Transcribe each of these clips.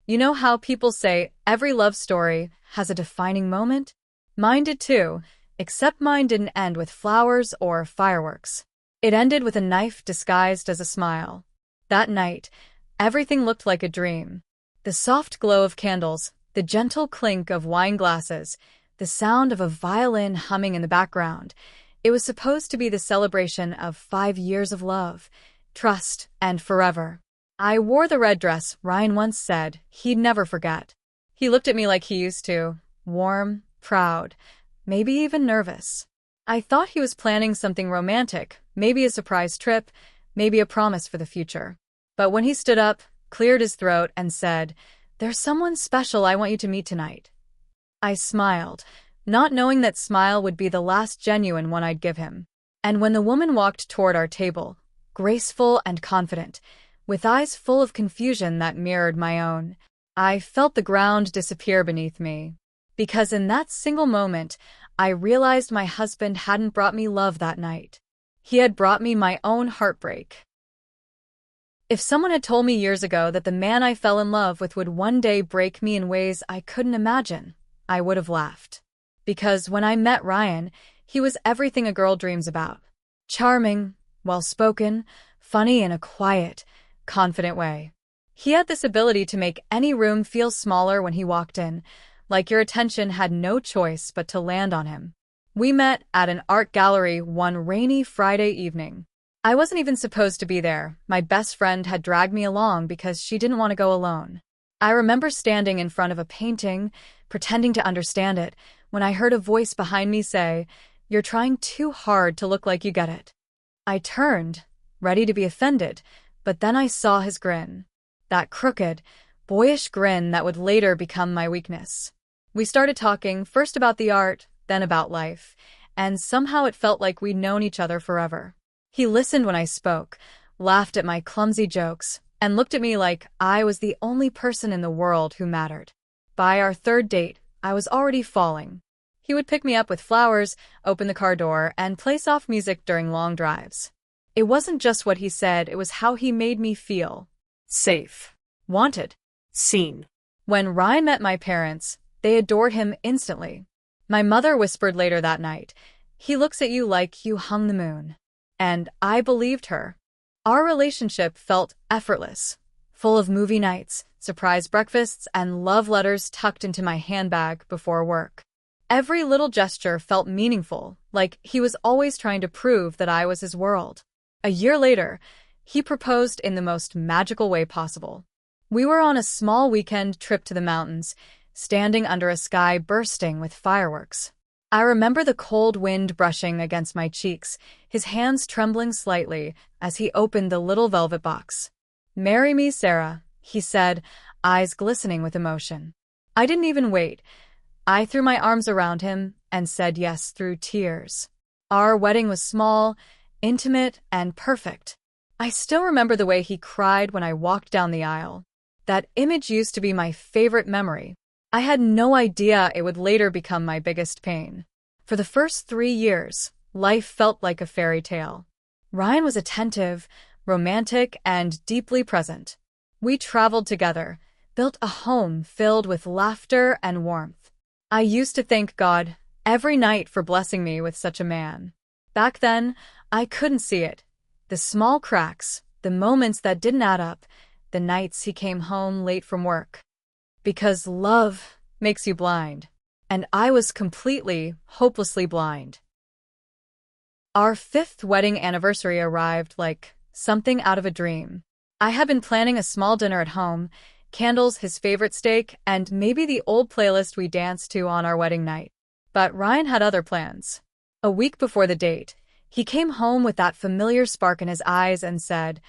You know how people say every love story has a defining moment? Mine did too, except mine didn't end with flowers or fireworks. It ended with a knife disguised as a smile. That night, everything looked like a dream. The soft glow of candles, the gentle clink of wine glasses, the sound of a violin humming in the background. It was supposed to be the celebration of 5 years of love, trust, and forever. I wore the red dress Ryan once said he'd never forget. He looked at me like he used to, warm, proud, maybe even nervous. I thought he was planning something romantic, maybe a surprise trip, maybe a promise for the future. But when he stood up, cleared his throat, and said, "There's someone special I want you to meet tonight," I smiled, not knowing that smile would be the last genuine one I'd give him. And when the woman walked toward our table, graceful and confident, with eyes full of confusion that mirrored my own, I felt the ground disappear beneath me. Because in that single moment, I realized my husband hadn't brought me love that night. He had brought me my own heartbreak. If someone had told me years ago that the man I fell in love with would one day break me in ways I couldn't imagine, I would have laughed. Because when I met Ryan, he was everything a girl dreams about. Charming, well-spoken, funny in a quiet, confident way. He had this ability to make any room feel smaller when he walked in, like your attention had no choice but to land on him. We met at an art gallery one rainy Friday evening. I wasn't even supposed to be there. My best friend had dragged me along because she didn't want to go alone. I remember standing in front of a painting, pretending to understand it, when I heard a voice behind me say, "You're trying too hard to look like you get it." I turned, ready to be offended, but then I saw his grin. That crooked, boyish grin that would later become my weakness. We started talking, first about the art, then about life, and somehow it felt like we'd known each other forever. He listened when I spoke, laughed at my clumsy jokes, and looked at me like I was the only person in the world who mattered. By our third date, I was already falling. He would pick me up with flowers, open the car door, and play soft music during long drives. It wasn't just what he said, it was how he made me feel. Safe. Wanted. Seen. When Ryan met my parents, they adored him instantly. My mother whispered later that night, "He looks at you like you hung the moon." And I believed her. Our relationship felt effortless, full of movie nights, surprise breakfasts, and love letters tucked into my handbag before work. Every little gesture felt meaningful, like he was always trying to prove that I was his world. A year later, he proposed in the most magical way possible. We were on a small weekend trip to the mountains, standing under a sky bursting with fireworks. I remember the cold wind brushing against my cheeks, his hands trembling slightly as he opened the little velvet box. "Marry me, Sarah," he said, eyes glistening with emotion. I didn't even wait. I threw my arms around him and said yes through tears. Our wedding was small, intimate, and perfect. I still remember the way he cried when I walked down the aisle. That image used to be my favorite memory. I had no idea it would later become my biggest pain. For the first 3 years, life felt like a fairy tale. Ryan was attentive, romantic, and deeply present. We traveled together, built a home filled with laughter and warmth. I used to thank God every night for blessing me with such a man. Back then, I couldn't see it. The small cracks, the moments that didn't add up, the nights he came home late from work. Because love makes you blind. And I was completely, hopelessly blind. Our 5th wedding anniversary arrived like something out of a dream. I had been planning a small dinner at home, candles, his favorite steak, and maybe the old playlist we danced to on our wedding night. But Ryan had other plans. A week before the date, he came home with that familiar spark in his eyes and said,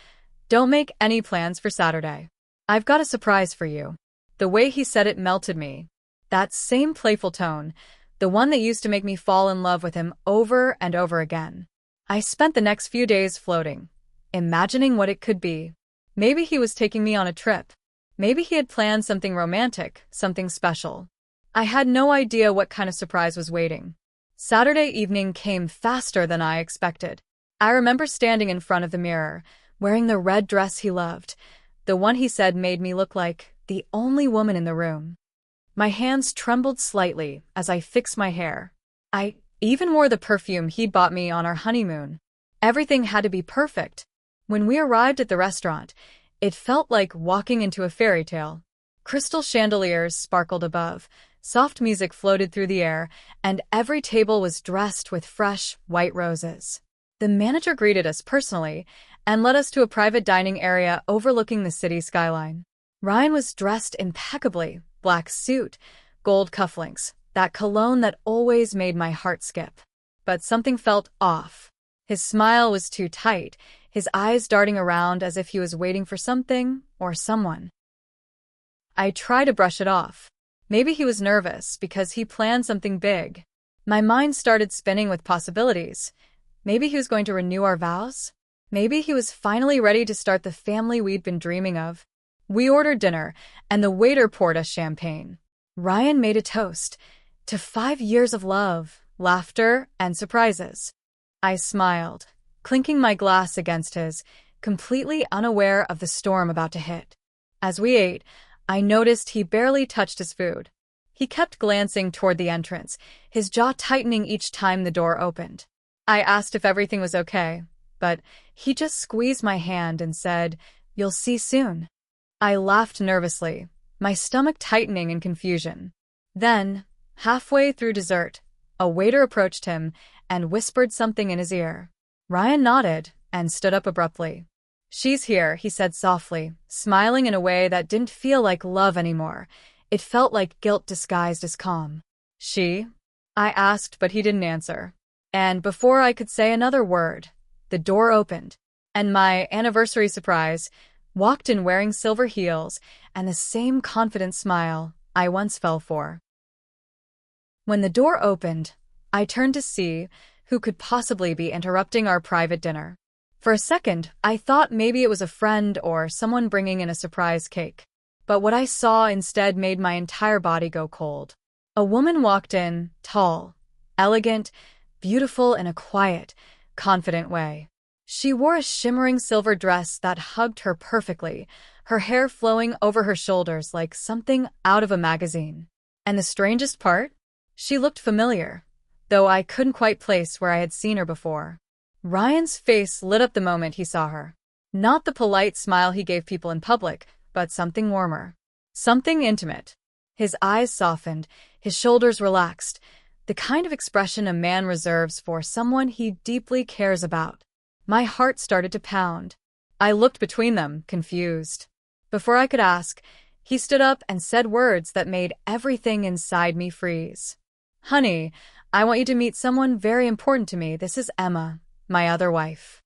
"Don't make any plans for Saturday. I've got a surprise for you." The way he said it melted me. That same playful tone, the one that used to make me fall in love with him over and over again. I spent the next few days floating, imagining what it could be. Maybe he was taking me on a trip. Maybe he had planned something romantic, something special. I had no idea what kind of surprise was waiting. Saturday evening came faster than I expected. I remember standing in front of the mirror, wearing the red dress he loved, the one he said made me look like the only woman in the room. My hands trembled slightly as I fixed my hair. I even wore the perfume he'd bought me on our honeymoon. Everything had to be perfect. When we arrived at the restaurant, it felt like walking into a fairy tale. Crystal chandeliers sparkled above, soft music floated through the air, and every table was dressed with fresh, white roses. The manager greeted us personally and led us to a private dining area overlooking the city skyline. Ryan was dressed impeccably, black suit, gold cufflinks, that cologne that always made my heart skip. But something felt off. His smile was too tight, his eyes darting around as if he was waiting for something or someone. I tried to brush it off. Maybe he was nervous because he planned something big. My mind started spinning with possibilities. Maybe he was going to renew our vows? Maybe he was finally ready to start the family we'd been dreaming of. We ordered dinner, and the waiter poured us champagne. Ryan made a toast to 5 years of love, laughter, and surprises. I smiled, clinking my glass against his, completely unaware of the storm about to hit. As we ate, I noticed he barely touched his food. He kept glancing toward the entrance, his jaw tightening each time the door opened. I asked if everything was okay, but he just squeezed my hand and said, "You'll see soon." I laughed nervously, my stomach tightening in confusion. Then, halfway through dessert, a waiter approached him and whispered something in his ear. Ryan nodded and stood up abruptly. "She's here," he said softly, smiling in a way that didn't feel like love anymore. It felt like guilt disguised as calm. "She?" I asked, but he didn't answer. And before I could say another word, the door opened, and my anniversary surprise walked in wearing silver heels and the same confident smile I once fell for. When the door opened, I turned to see who could possibly be interrupting our private dinner. For a second, I thought maybe it was a friend or someone bringing in a surprise cake. But what I saw instead made my entire body go cold. A woman walked in, tall, elegant, beautiful in a quiet, confident way. She wore a shimmering silver dress that hugged her perfectly, her hair flowing over her shoulders like something out of a magazine. And the strangest part? She looked familiar, though I couldn't quite place where I had seen her before. Ryan's face lit up the moment he saw her. Not the polite smile he gave people in public, but something warmer. Something intimate. His eyes softened, his shoulders relaxed, the kind of expression a man reserves for someone he deeply cares about. My heart started to pound. I looked between them, confused. Before I could ask, he stood up and said words that made everything inside me freeze. "Honey, I want you to meet someone very important to me. This is Emma, my other wife."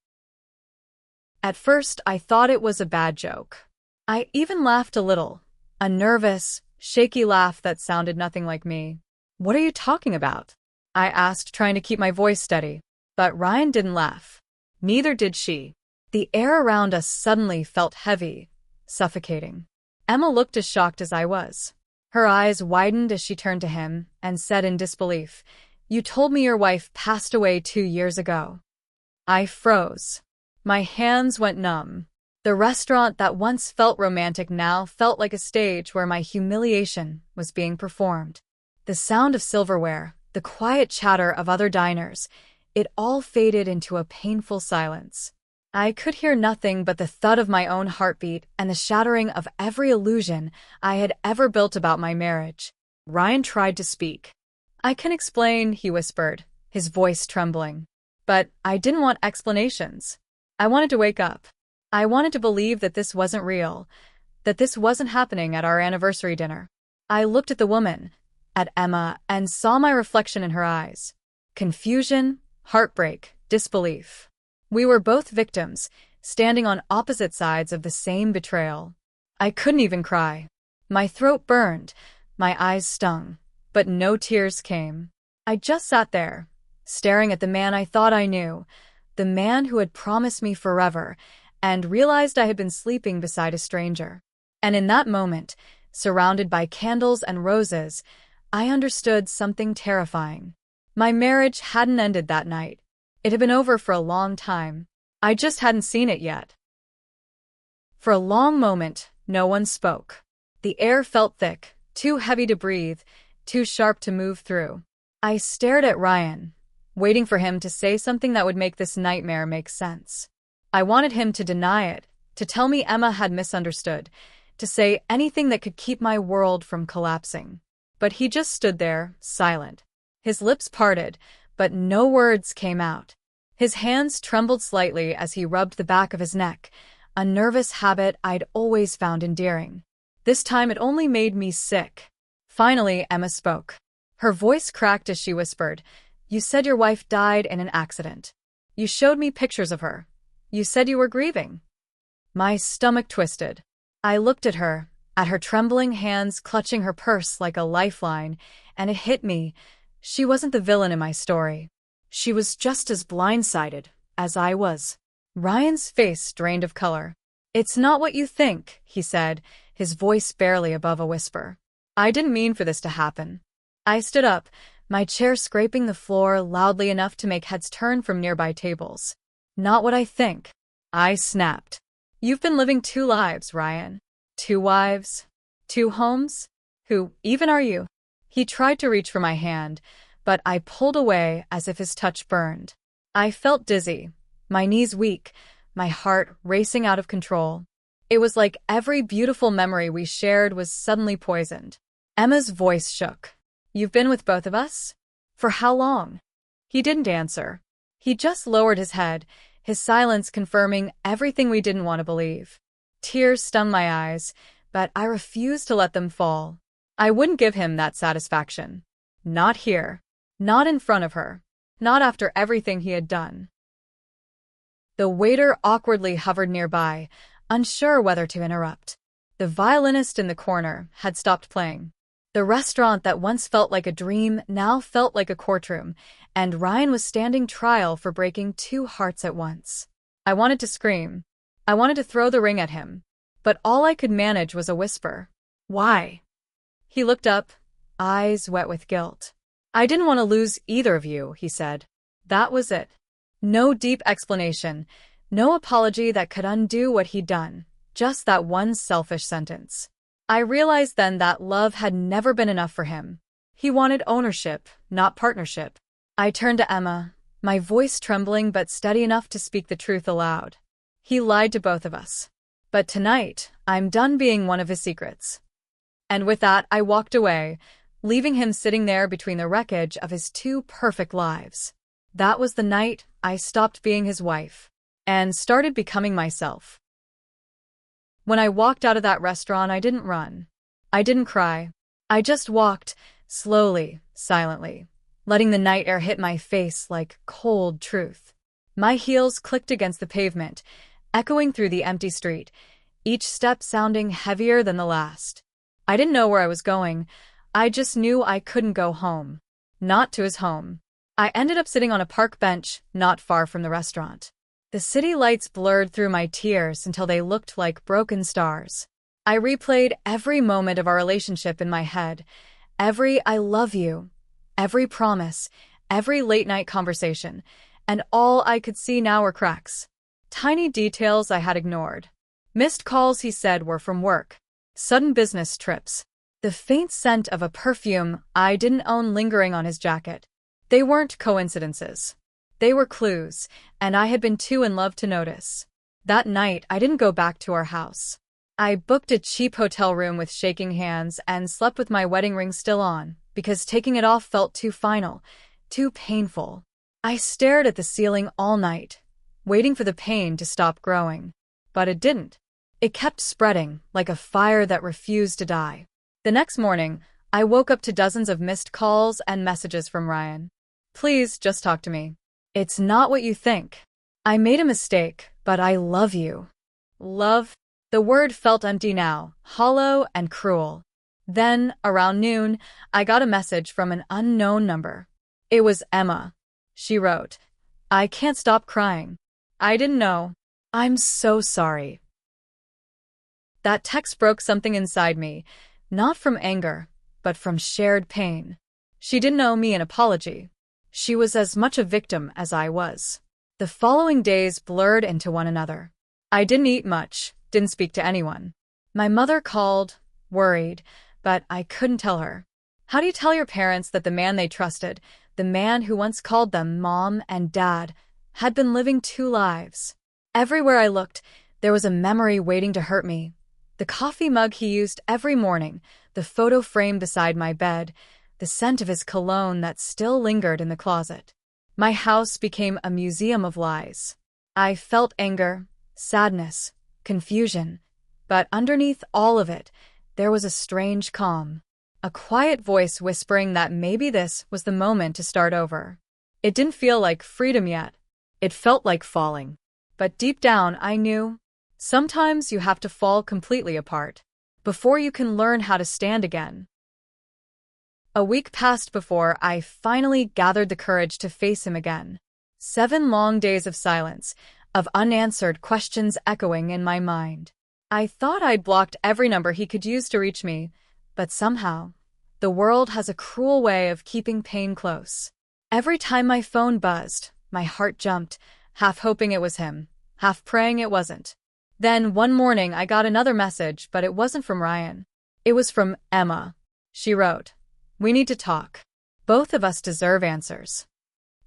At first, I thought it was a bad joke. I even laughed a little, a nervous, shaky laugh that sounded nothing like me. "What are you talking about?" I asked, trying to keep my voice steady. But Ryan didn't laugh. Neither did she. The air around us suddenly felt heavy, suffocating. Emma looked as shocked as I was. Her eyes widened as she turned to him and said in disbelief, "You told me your wife passed away 2 years ago." I froze. My hands went numb. The restaurant that once felt romantic now felt like a stage where my humiliation was being performed. The sound of silverware, the quiet chatter of other diners, it all faded into a painful silence. I could hear nothing but the thud of my own heartbeat and the shattering of every illusion I had ever built about my marriage. Ryan tried to speak. "I can explain," he whispered, his voice trembling. But I didn't want explanations. I wanted to wake up. I wanted to believe that this wasn't real, that this wasn't happening at our anniversary dinner. I looked at the woman, at Emma, and saw my reflection in her eyes. Confusion, heartbreak, disbelief. We were both victims, standing on opposite sides of the same betrayal. I couldn't even cry. My throat burned, my eyes stung, but no tears came. I just sat there, staring at the man I thought I knew, the man who had promised me forever, and realized I had been sleeping beside a stranger. And in that moment, surrounded by candles and roses, I understood something terrifying. My marriage hadn't ended that night. It had been over for a long time. I just hadn't seen it yet. For a long moment, no one spoke. The air felt thick, too heavy to breathe, too sharp to move through. I stared at Ryan, waiting for him to say something that would make this nightmare make sense. I wanted him to deny it, to tell me Emma had misunderstood, to say anything that could keep my world from collapsing. But he just stood there, silent. His lips parted, but no words came out. His hands trembled slightly as he rubbed the back of his neck, a nervous habit I'd always found endearing. This time it only made me sick. Finally, Emma spoke. Her voice cracked as she whispered, "You said your wife died in an accident. You showed me pictures of her. You said you were grieving." My stomach twisted. I looked at her trembling hands clutching her purse like a lifeline, and it hit me. She wasn't the villain in my story. She was just as blindsided as I was. Ryan's face drained of color. "It's not what you think," he said, his voice barely above a whisper. "I didn't mean for this to happen." I stood up, my chair scraping the floor loudly enough to make heads turn from nearby tables. "Not what I think," I snapped. "You've been living two lives, Ryan. Two wives? Two homes? Who even are you?" He tried to reach for my hand, but I pulled away as if his touch burned. I felt dizzy, my knees weak, my heart racing out of control. It was like every beautiful memory we shared was suddenly poisoned. Emma's voice shook. "You've been with both of us? For how long?" He didn't answer. He just lowered his head, his silence confirming everything we didn't want to believe. Tears stung my eyes, but I refused to let them fall. I wouldn't give him that satisfaction. Not here. Not in front of her. Not after everything he had done. The waiter awkwardly hovered nearby, unsure whether to interrupt. The violinist in the corner had stopped playing. The restaurant that once felt like a dream now felt like a courtroom, and Ryan was standing trial for breaking two hearts at once. I wanted to scream. I wanted to throw the ring at him, but all I could manage was a whisper. "Why?" He looked up, eyes wet with guilt. "I didn't want to lose either of you," he said. That was it. No deep explanation, no apology that could undo what he'd done, just that one selfish sentence. I realized then that love had never been enough for him. He wanted ownership, not partnership. I turned to Emma, my voice trembling but steady enough to speak the truth aloud. He lied to both of us. But tonight, I'm done being one of his secrets. And with that, I walked away, leaving him sitting there between the wreckage of his two perfect lives. That was the night I stopped being his wife and started becoming myself. When I walked out of that restaurant, I didn't run. I didn't cry. I just walked, slowly, silently, letting the night air hit my face like cold truth. My heels clicked against the pavement, echoing through the empty street, each step sounding heavier than the last. I didn't know where I was going. I just knew I couldn't go home. Not to his home. I ended up sitting on a park bench not far from the restaurant. The city lights blurred through my tears until they looked like broken stars. I replayed every moment of our relationship in my head, every "I love you," every promise, every late-night conversation, and all I could see now were cracks. Tiny details I had ignored. Missed calls he said were from work. Sudden business trips. The faint scent of a perfume I didn't own lingering on his jacket. They weren't coincidences. They were clues, and I had been too in love to notice. That night, I didn't go back to our house. I booked a cheap hotel room with shaking hands and slept with my wedding ring still on, because taking it off felt too final, too painful. I stared at the ceiling all night, waiting for the pain to stop growing. But it didn't. It kept spreading, like a fire that refused to die. The next morning, I woke up to dozens of missed calls and messages from Ryan. "Please, just talk to me. It's not what you think. I made a mistake, but I love you." Love? The word felt empty now, hollow and cruel. Then, around noon, I got a message from an unknown number. It was Emma. She wrote, "I can't stop crying. I didn't know. I'm so sorry." That text broke something inside me, not from anger, but from shared pain. She didn't owe me an apology. She was as much a victim as I was. The following days blurred into one another. I didn't eat much, didn't speak to anyone. My mother called, worried, but I couldn't tell her. How do you tell your parents that the man they trusted, the man who once called them mom and dad, had been living two lives? Everywhere I looked, there was a memory waiting to hurt me. The coffee mug he used every morning, the photo frame beside my bed, the scent of his cologne that still lingered in the closet. My house became a museum of lies. I felt anger, sadness, confusion, but underneath all of it, there was a strange calm. A quiet voice whispering that maybe this was the moment to start over. It didn't feel like freedom yet. It felt like falling. But deep down, I knew sometimes you have to fall completely apart before you can learn how to stand again. A week passed before I finally gathered the courage to face him again. 7 long days of silence, of unanswered questions echoing in my mind. I thought I'd blocked every number he could use to reach me, but somehow, the world has a cruel way of keeping pain close. Every time my phone buzzed, my heart jumped, half hoping it was him, half praying it wasn't. Then one morning I got another message, but it wasn't from Ryan. It was from Emma. She wrote, "We need to talk. Both of us deserve answers."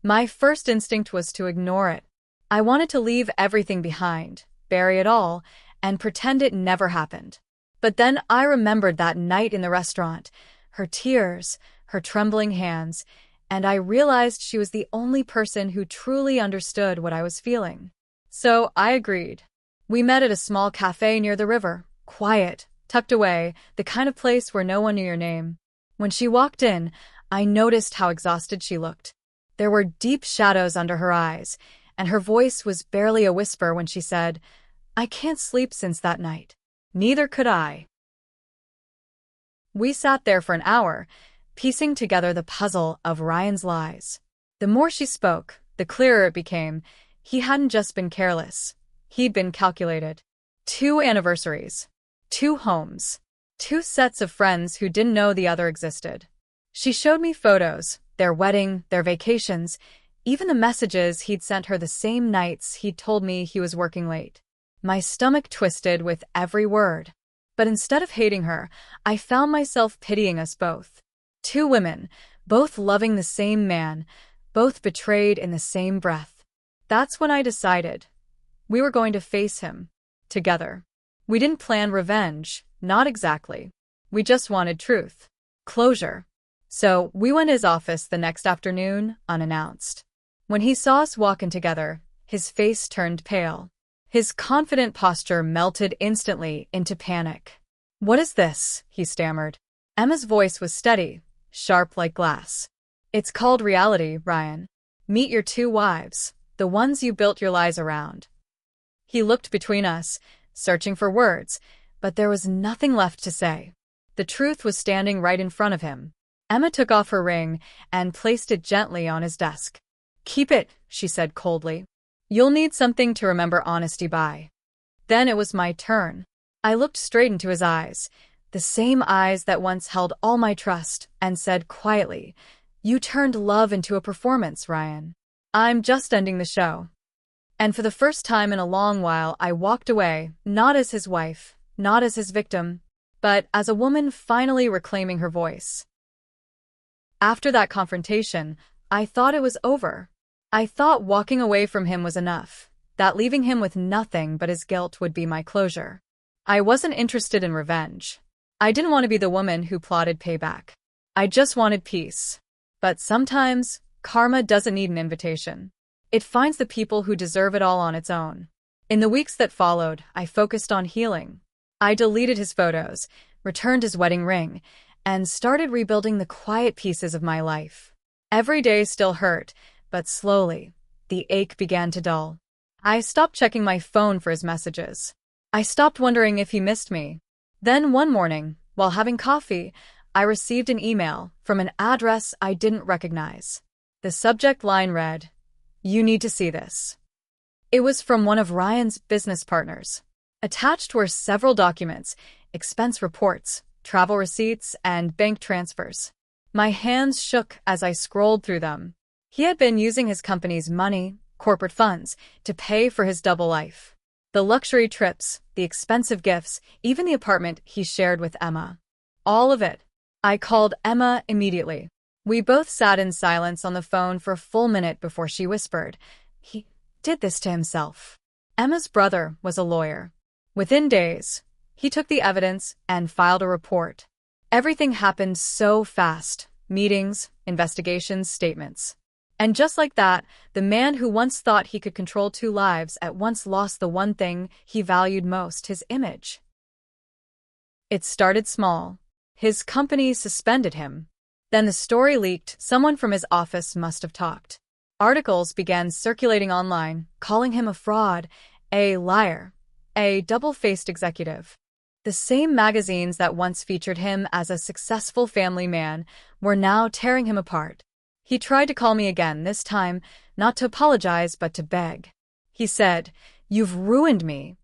My first instinct was to ignore it. I wanted to leave everything behind, bury it all, and pretend it never happened. But then I remembered that night in the restaurant, her tears, her trembling hands, and I realized she was the only person who truly understood what I was feeling. So I agreed. We met at a small cafe near the river, quiet, tucked away, the kind of place where no one knew your name. When she walked in, I noticed how exhausted she looked. There were deep shadows under her eyes, and her voice was barely a whisper when she said, "I can't sleep since that night." Neither could I. We sat there for an hour, piecing together the puzzle of Ryan's lies. The more she spoke, the clearer it became. He hadn't just been careless. He'd been calculated. 2 anniversaries. 2 homes. 2 sets of friends who didn't know the other existed. She showed me photos, their wedding, their vacations, even the messages he'd sent her the same nights he'd told me he was working late. My stomach twisted with every word. But instead of hating her, I found myself pitying us both. 2 women, both loving the same man, both betrayed in the same breath. That's when I decided we were going to face him together. We didn't plan revenge, not exactly. We just wanted truth, closure. So we went to his office the next afternoon, unannounced. When he saw us walking together, his face turned pale. His confident posture melted instantly into panic. "What is this?" he stammered. Emma's voice was steady, sharp like glass. "It's called reality, Ryan. Meet your 2 wives, the ones you built your lies around." He looked between us, searching for words, but there was nothing left to say. The truth was standing right in front of him. Emma took off her ring and placed it gently on his desk. "Keep it," she said coldly. "You'll need something to remember honesty by." Then it was my turn. I looked straight into his eyes, the same eyes that once held all my trust, and said quietly, "You turned love into a performance, Ryan. I'm just ending the show." And for the first time in a long while, I walked away, not as his wife, not as his victim, but as a woman finally reclaiming her voice. After that confrontation, I thought it was over. I thought walking away from him was enough, that leaving him with nothing but his guilt would be my closure. I wasn't interested in revenge. I didn't want to be the woman who plotted payback. I just wanted peace. But sometimes, karma doesn't need an invitation. It finds the people who deserve it all on its own. In the weeks that followed, I focused on healing. I deleted his photos, returned his wedding ring, and started rebuilding the quiet pieces of my life. Every day still hurt, but slowly, the ache began to dull. I stopped checking my phone for his messages. I stopped wondering if he missed me. Then one morning, while having coffee, I received an email from an address I didn't recognize. The subject line read, "You need to see this." It was from one of Ryan's business partners. Attached were several documents, expense reports, travel receipts, and bank transfers. My hands shook as I scrolled through them. He had been using his company's money, corporate funds, to pay for his double life. The luxury trips, the expensive gifts, even the apartment he shared with Emma. All of it. I called Emma immediately. We both sat in silence on the phone for a full minute before she whispered, "He did this to himself." Emma's brother was a lawyer. Within days, he took the evidence and filed a report. Everything happened so fast. Meetings, investigations, statements. And just like that, the man who once thought he could control 2 lives at once lost the one thing he valued most, his image. It started small. His company suspended him. Then the story leaked. Someone from his office must have talked. Articles began circulating online, calling him a fraud, a liar, a double-faced executive. The same magazines that once featured him as a successful family man were now tearing him apart. He tried to call me again, this time not to apologize but to beg. He said, "You've ruined me."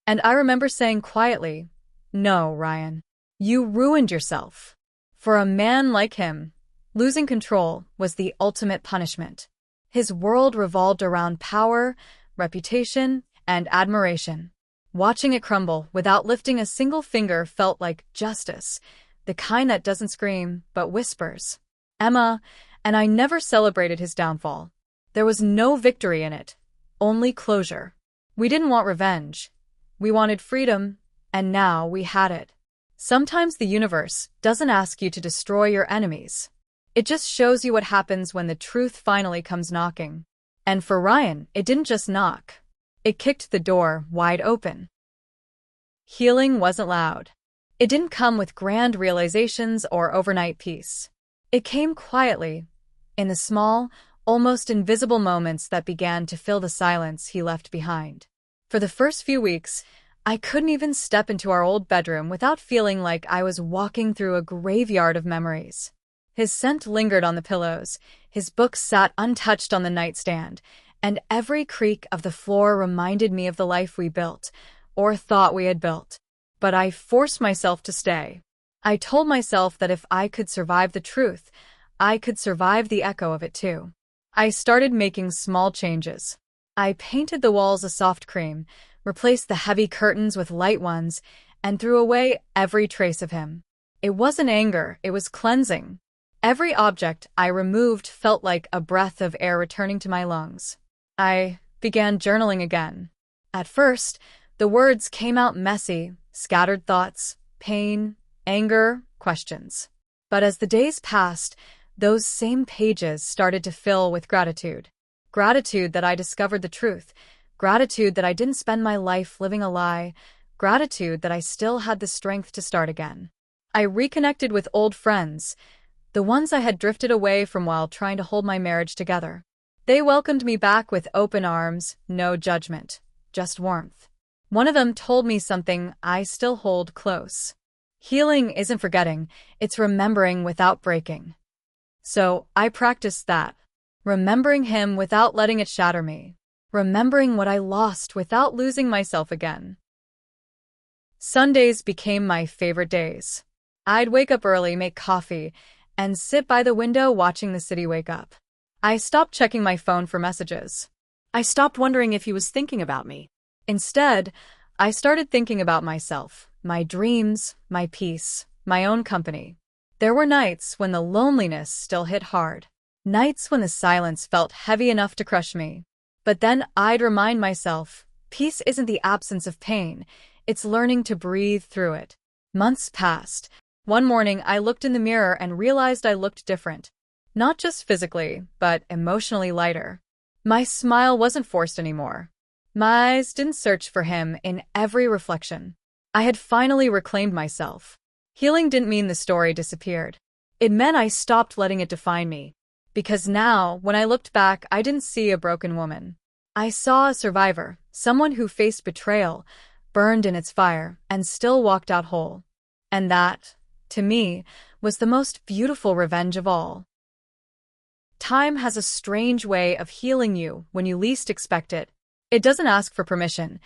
And I remember saying quietly, "No, Ryan, you ruined yourself." For a man like him, losing control was the ultimate punishment. His world revolved around power, reputation, and admiration. Watching it crumble without lifting a single finger felt like justice, the kind that doesn't scream but whispers. Emma and I never celebrated his downfall. There was no victory in it, only closure. We didn't want revenge. We wanted freedom, and now we had it. Sometimes the universe doesn't ask you to destroy your enemies. It just shows you what happens when the truth finally comes knocking. And for Ryan, it didn't just knock. It kicked the door wide open. Healing wasn't loud. It didn't come with grand realizations or overnight peace. It came quietly, in the small, almost invisible moments that began to fill the silence he left behind. For the first few weeks, I couldn't even step into our old bedroom without feeling like I was walking through a graveyard of memories. His scent lingered on the pillows, his books sat untouched on the nightstand, and every creak of the floor reminded me of the life we built, or thought we had built. But I forced myself to stay. I told myself that if I could survive the truth, I could survive the echo of it too. I started making small changes. I painted the walls a soft cream, replaced the heavy curtains with light ones, and threw away every trace of him. It wasn't anger, it was cleansing. Every object I removed felt like a breath of air returning to my lungs. I began journaling again. At first, the words came out messy, scattered thoughts, pain, anger, questions. But as the days passed, those same pages started to fill with gratitude. Gratitude that I discovered the truth. Gratitude that I didn't spend my life living a lie. Gratitude that I still had the strength to start again. I reconnected with old friends, the ones I had drifted away from while trying to hold my marriage together. They welcomed me back with open arms, no judgment, just warmth. One of them told me something I still hold close. Healing isn't forgetting, it's remembering without breaking. So I practiced that. Remembering him without letting it shatter me. Remembering what I lost without losing myself again. Sundays became my favorite days. I'd wake up early, make coffee, and sit by the window watching the city wake up. I stopped checking my phone for messages. I stopped wondering if he was thinking about me. Instead, I started thinking about myself, my dreams, my peace, my own company. There were nights when the loneliness still hit hard. Nights when the silence felt heavy enough to crush me. But then I'd remind myself, peace isn't the absence of pain, it's learning to breathe through it. Months passed. One morning I looked in the mirror and realized I looked different. Not just physically, but emotionally lighter. My smile wasn't forced anymore. My eyes didn't search for him in every reflection. I had finally reclaimed myself. Healing didn't mean the story disappeared. It meant I stopped letting it define me. Because now, when I looked back, I didn't see a broken woman. I saw a survivor, someone who faced betrayal, burned in its fire, and still walked out whole. And that, to me, was the most beautiful revenge of all. Time has a strange way of healing you when you least expect it. It doesn't ask for permission.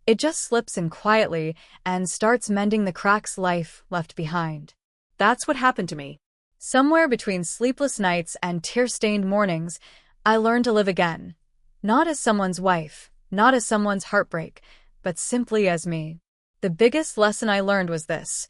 It just slips in quietly and starts mending the cracks life left behind. That's what happened to me. Somewhere between sleepless nights and tear-stained mornings, I learned to live again. Not as someone's wife, not as someone's heartbreak, but simply as me. The biggest lesson I learned was this: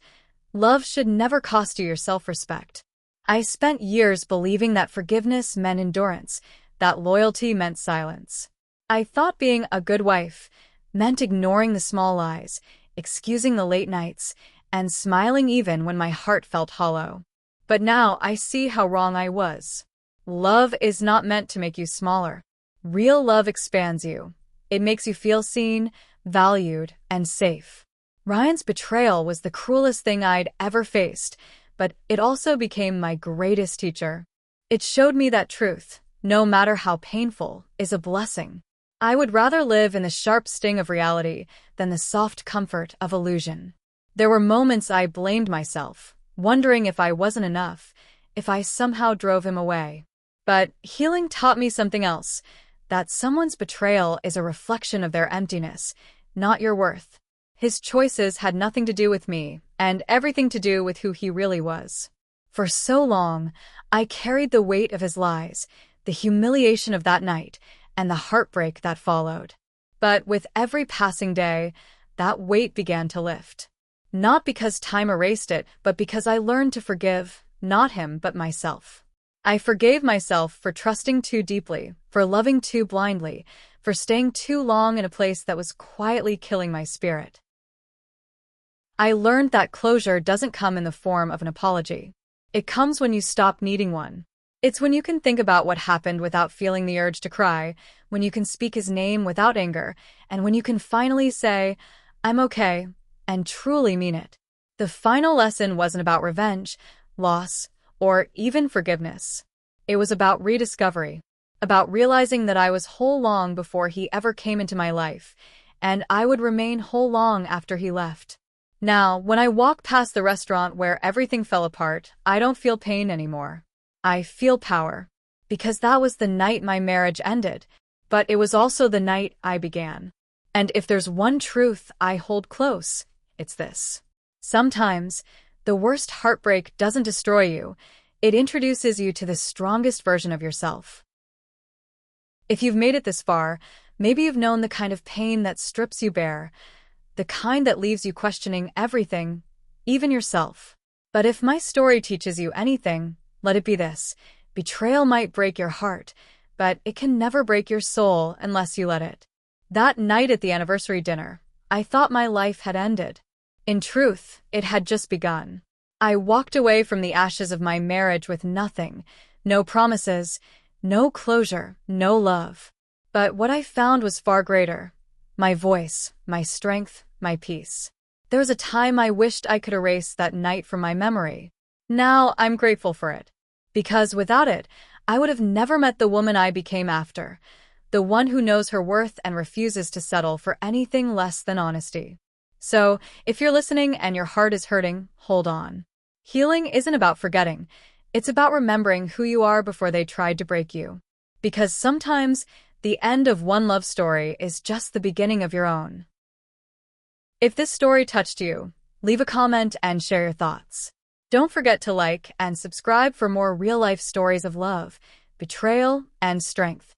love should never cost you your self-respect. I spent years believing that forgiveness meant endurance, that loyalty meant silence. I thought being a good wife meant ignoring the small lies, excusing the late nights, and smiling even when my heart felt hollow. But now I see how wrong I was. Love is not meant to make you smaller. Real love expands you. It makes you feel seen, valued, and safe. Ryan's betrayal was the cruelest thing I'd ever faced, but it also became my greatest teacher. It showed me that truth, no matter how painful, is a blessing. I would rather live in the sharp sting of reality than the soft comfort of illusion. There were moments I blamed myself, wondering if I wasn't enough, if I somehow drove him away. But healing taught me something else, that someone's betrayal is a reflection of their emptiness, not your worth. His choices had nothing to do with me, and everything to do with who he really was. For so long, I carried the weight of his lies, the humiliation of that night, and the heartbreak that followed. But with every passing day, that weight began to lift. Not because time erased it, but because I learned to forgive, not him, but myself. I forgave myself for trusting too deeply, for loving too blindly, for staying too long in a place that was quietly killing my spirit. I learned that closure doesn't come in the form of an apology. It comes when you stop needing one. It's when you can think about what happened without feeling the urge to cry, when you can speak his name without anger, and when you can finally say, "I'm okay," and truly mean it. The final lesson wasn't about revenge, loss, or even forgiveness. It was about rediscovery, about realizing that I was whole long before he ever came into my life, and I would remain whole long after he left. Now, when I walk past the restaurant where everything fell apart, I don't feel pain anymore. I feel power, because that was the night my marriage ended, but it was also the night I began. And if there's one truth I hold close, it's this: sometimes, the worst heartbreak doesn't destroy you, it introduces you to the strongest version of yourself. If you've made it this far, maybe you've known the kind of pain that strips you bare, the kind that leaves you questioning everything, even yourself. But if my story teaches you anything, let it be this: betrayal might break your heart, but it can never break your soul unless you let it. That night at the anniversary dinner, I thought my life had ended. In truth, it had just begun. I walked away from the ashes of my marriage with nothing, no promises, no closure, no love. But what I found was far greater: my voice, my strength, my peace. There was a time I wished I could erase that night from my memory. Now I'm grateful for it, because without it, I would have never met the woman I became after, the one who knows her worth and refuses to settle for anything less than honesty. So, if you're listening and your heart is hurting, hold on. Healing isn't about forgetting. It's about remembering who you are before they tried to break you. Because sometimes, the end of one love story is just the beginning of your own. If this story touched you, leave a comment and share your thoughts. Don't forget to like and subscribe for more real-life stories of love, betrayal, and strength.